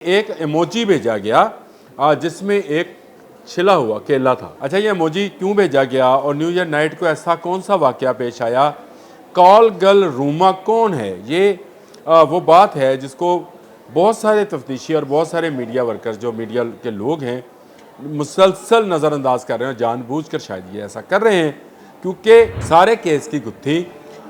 एक इमोजी भेजा गया जिसमें एक छिला हुआ केला था। अच्छा, ये इमोजी क्यों भेजा गया और न्यू ईयर नाइट को ऐसा कौन सा वाकया पेश आया? कॉल गर्ल रूमा कौन है? ये वो बात है जिसको बहुत सारे तफ्तीशी और बहुत सारे मीडिया वर्कर्स, जो मीडिया के लोग हैं, मुसलसल नज़रअंदाज कर रहे हैं। जानबूझकर शायद ये ऐसा कर रहे हैं क्योंकि सारे केस की गुत्थी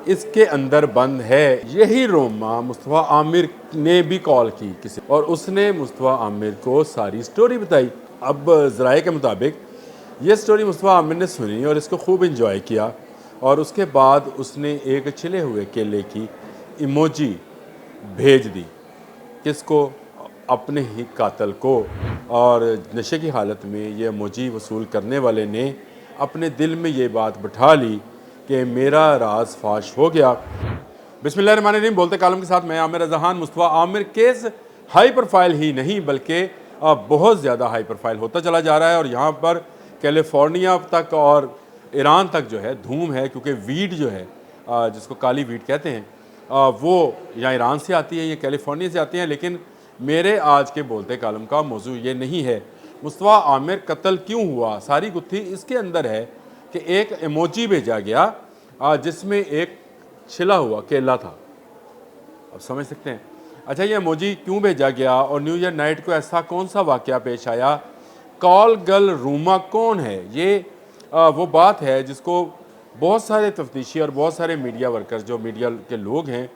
इसके अंदर बंद है। यही रोमा मुस्तफ़ा आमिर ने भी कॉल की किसी, और उसने मुस्तफ़ा आमिर को सारी स्टोरी बताई। अब ज़राए के मुताबिक ये स्टोरी मुस्तफ़ा आमिर ने सुनी और इसको खूब इंजॉय किया, और उसके बाद उसने एक छिले हुए केले की इमोजी भेज दी। किसको? अपने ही कातल को। और नशे की हालत में ये इमोजी वसूल करने वाले ने अपने दिल में ये बात बिठा ली कि मेरा राज फाश हो गया। बिस्मिल्लाहिर्रहमानिर्रहीम। बोलते कालम के साथ मैं Aamir Razan. Mustafa Aamir case high profile ही नहीं बल्कि बहुत ज़्यादा हाई प्रोफाइल होता चला जा रहा है, और यहाँ पर कैलिफोर्निया तक और ईरान तक जो है धूम है, क्योंकि वीड जो है जिसको काली वीड कहते हैं वो या ईरान से आती है या कैलिफोर्निया से आती है। लेकिन मेरे आज के बोलते कालम का मौजू ये नहीं है। मुस्तफ़ा आमिर कत्ल क्यों हुआ, सारी गुत्थी इसके अंदर है कि एक इमोजी भेजा गया जिसमें एक छिला हुआ केला था। अब समझ सकते हैं। अच्छा, ये इमोजी क्यों भेजा गया और न्यू ईयर नाइट को ऐसा कौन सा वाकया पेश आया? कॉल गर्ल रूमा कौन है? ये वो बात है जिसको बहुत सारे तफ्तीशी और बहुत सारे मीडिया वर्कर्स, जो मीडिया के लोग हैं,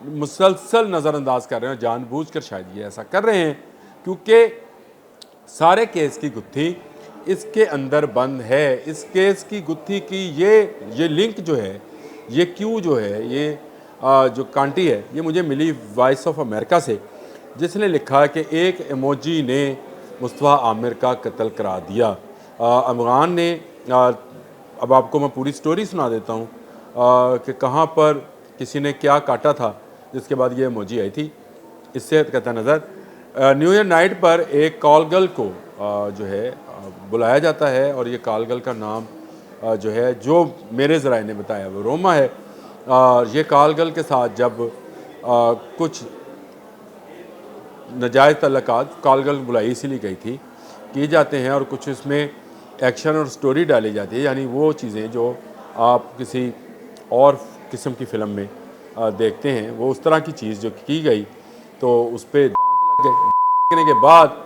मुसलसल नज़रअंदाज कर रहे हैं। जानबूझकर शायद ये ऐसा कर रहे हैं क्योंकि सारे केस की गुत्थी इसके अंदर बंद है। इस केस की गुत्थी की ये लिंक जो है, ये क्यों जो है, ये जो कांटी है, ये मुझे मिली वॉइस ऑफ अमेरिका से, जिसने लिखा कि एक इमोजी ने मुस्तफ़ा आमिर का कत्ल करा दिया। अफगान ने अब आपको मैं पूरी स्टोरी सुना देता हूँ कि कहाँ पर किसी ने क्या काटा था, जिसके बाद ये इमोजी आई थी। इससे कहता नज़र, न्यू ईयर नाइट पर एक कॉल गर्ल को जो है बुलाया जाता है, और ये कॉल गर्ल का नाम जो है, जो मेरे ज़राए ने बताया, वो रोमा है। ये कॉल गर्ल के साथ जब कुछ नाजायज़ तल्लुकात, कॉल गर्ल बुलाई इसीलिए गई थी, की जाते हैं, और कुछ इसमें एक्शन और स्टोरी डाली जाती है, यानी वो चीज़ें जो आप किसी और किस्म की फ़िल्म में देखते हैं, वो उस तरह की चीज़ जो की गई, तो उस पर दांत लग गए। के बाद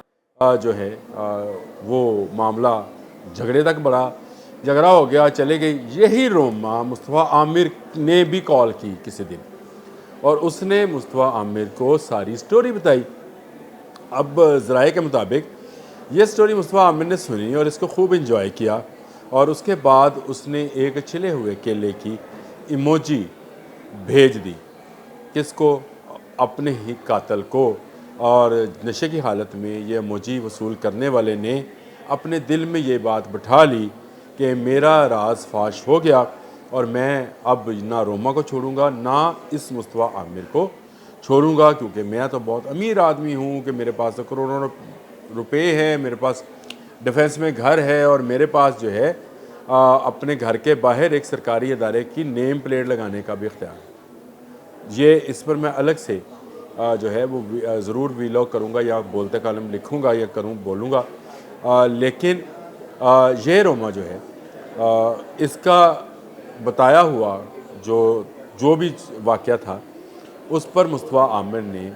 जो है वो मामला झगड़े तक बढ़ा, झगड़ा हो गया, चले गई। यही रोमा मुस्तफ़ा आमिर ने भी कॉल की किसी दिन, और उसने मुस्तफ़ा आमिर को सारी स्टोरी बताई। अब ज़राए के मुताबिक ये स्टोरी मुस्तफ़ा आमिर ने सुनी और इसको खूब इंजॉय किया, और उसके बाद उसने एक छिले हुए केले की इमोजी भेज दी। किसको? अपने ही कातल को। और नशे की हालत में ये इमोजी वसूल करने वाले ने अपने दिल में ये बात बिठा ली कि मेरा राज फाश हो गया, और मैं अब ना रोमा को छोड़ूंगा, ना इस मुस्तफ़ा आमिर को छोड़ूंगा, क्योंकि मैं तो बहुत अमीर आदमी हूँ कि मेरे पास तो करोड़ों रुपए हैं, मेरे पास डिफेंस में घर है, और मेरे पास जो है अपने घर के बाहर एक सरकारी अदारे की नेम प्लेट लगाने का भी इख्तियार है। ये इस पर मैं अलग से जो है वो ज़रूर वीलॉग करूँगा, या बोलते कालम लिखूँगा, या बोलूँगा। लेकिन ये रोमा जो है इसका बताया हुआ जो भी वाक़या था, उस पर मुस्तफ़ा आमिर ने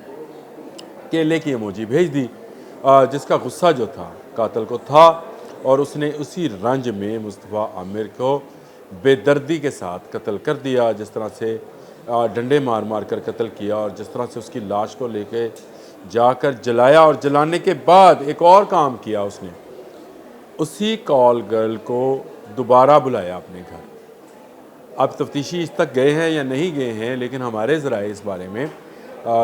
केले की इमोजी भेज दी, जिसका गुस्सा जो था कातल को था, और उसने उसी रंज में मुस्तफ़ा आमिर को बेदर्दी के साथ कत्ल कर दिया। जिस तरह से डंडे मार मार कर कत्ल किया, और जिस तरह से उसकी लाश को लेके जाकर जलाया, और जलाने के बाद एक और काम किया उसने, उसी कॉल गर्ल को दोबारा बुलाया अपने घर। अब तफ्तीशी इस तक गए हैं या नहीं गए हैं, लेकिन हमारे ज़राए इस बारे में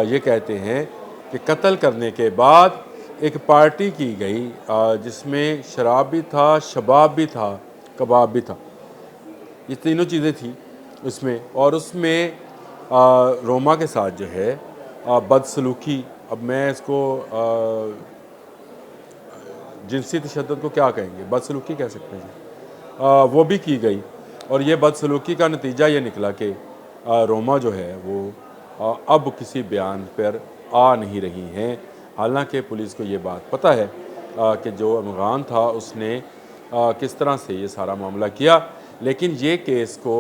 ये कहते हैं कि कत्ल करने के बाद एक पार्टी की गई जिसमें शराब भी था, शबाब भी था, कबाब भी था, ये तीनों चीज़ें थी उसमें। और उसमें रोमा के साथ जो है बदसलूकी, अब मैं इसको जिनसी तशद्दुद को क्या कहेंगे, बदसलूकी कह सकते हैं, वो भी की गई। और ये बदसलूकी का नतीजा ये निकला कि रोमा जो है वो अब किसी बयान पर आ नहीं रही हैं। हालांकि पुलिस को ये बात पता है कि जो अफगान था उसने किस तरह से ये सारा मामला किया, लेकिन ये केस को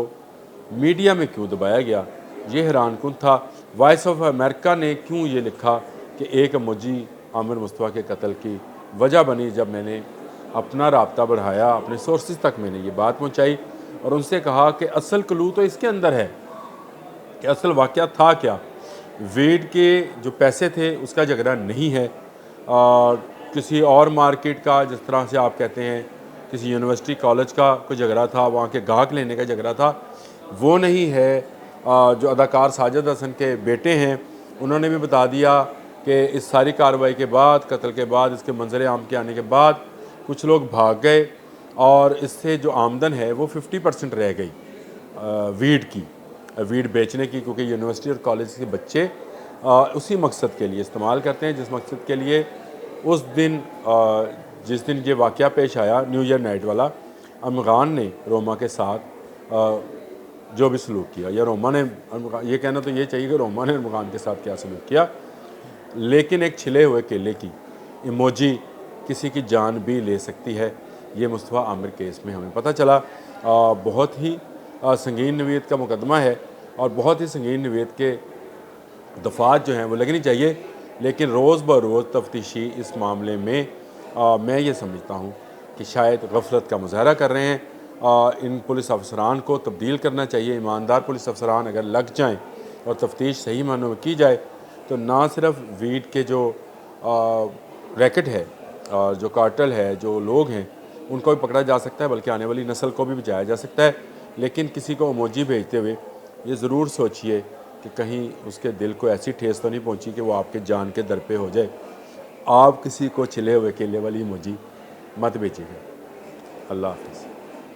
मीडिया में क्यों दबाया गया ये हैरानकुन था। वॉइस ऑफ अमेरिका ने क्यों ये लिखा कि एक मुजी आमिर मुस्तफ़ा के कत्ल की वजह बनी। जब मैंने अपना राब्ता बढ़ाया, अपने सोर्सेज तक मैंने ये बात पहुंचाई और उनसे कहा कि असल क्लू तो इसके अंदर है कि असल वाक़या था क्या। वीड के जो पैसे थे उसका झगड़ा नहीं है, किसी और मार्केट का, जिस तरह से आप कहते हैं किसी यूनिवर्सिटी कॉलेज का कोई झगड़ा था, वहाँ के गाहक लेने का झगड़ा था, वो नहीं है। जो अदाकार साजिद हसन के बेटे हैं उन्होंने भी बता दिया कि इस सारी कार्रवाई के बाद, कत्ल के बाद, इसके मंजर आम के आने के बाद कुछ लोग भाग गए और इससे जो आमदन है वो 50% रह गई वीड की, वीड बेचने की, क्योंकि यूनिवर्सिटी और कॉलेज के बच्चे उसी मकसद के लिए इस्तेमाल करते हैं जिस मकसद के लिए उस दिन जिस दिन ये वाक़या पेश आया न्यू ईयर नाइट वाला, अफगान ने रोमा के साथ जो भी सलूक किया, या रोमा ने, ये कहना तो ये चाहिए कि रोमा ने अफगान के साथ क्या सलूक किया, लेकिन एक छिले हुए केले की इमोजी किसी की जान भी ले सकती है। ये मुस्तफ़ा आमिर केस में हमें पता चला। बहुत ही संगीन नवीयत का मुकदमा है और बहुत ही संगीन नवीयत के दफ़ात जो हैं वो लगनी चाहिए, लेकिन रोज़ ब रोज़ तफ्तीशी इस मामले में मैं ये समझता हूँ कि शायद गफलत का मुजाहरा कर रहे हैं। इन पुलिस अफसरान को तब्दील करना चाहिए। ईमानदार पुलिस अफसरान अगर लग जाएँ और तफ्तीश सही मानों में की जाए तो ना सिर्फ वीड के जो रैकेट है, जो कार्टेल है, जो लोग हैं, उनको भी पकड़ा जा सकता है, बल्कि आने वाली नस्ल को भी बचाया जा सकता है। लेकिन किसी को इमोजी भेजते हुए ये ज़रूर सोचिए कि कहीं उसके दिल को ऐसी ठेस तो नहीं पहुंची कि वो आपके जान के दर पे हो जाए। आप किसी को छिले हुए केले वाली इमोजी मत भेजिएगा। अल्लाह हाफ़िज़।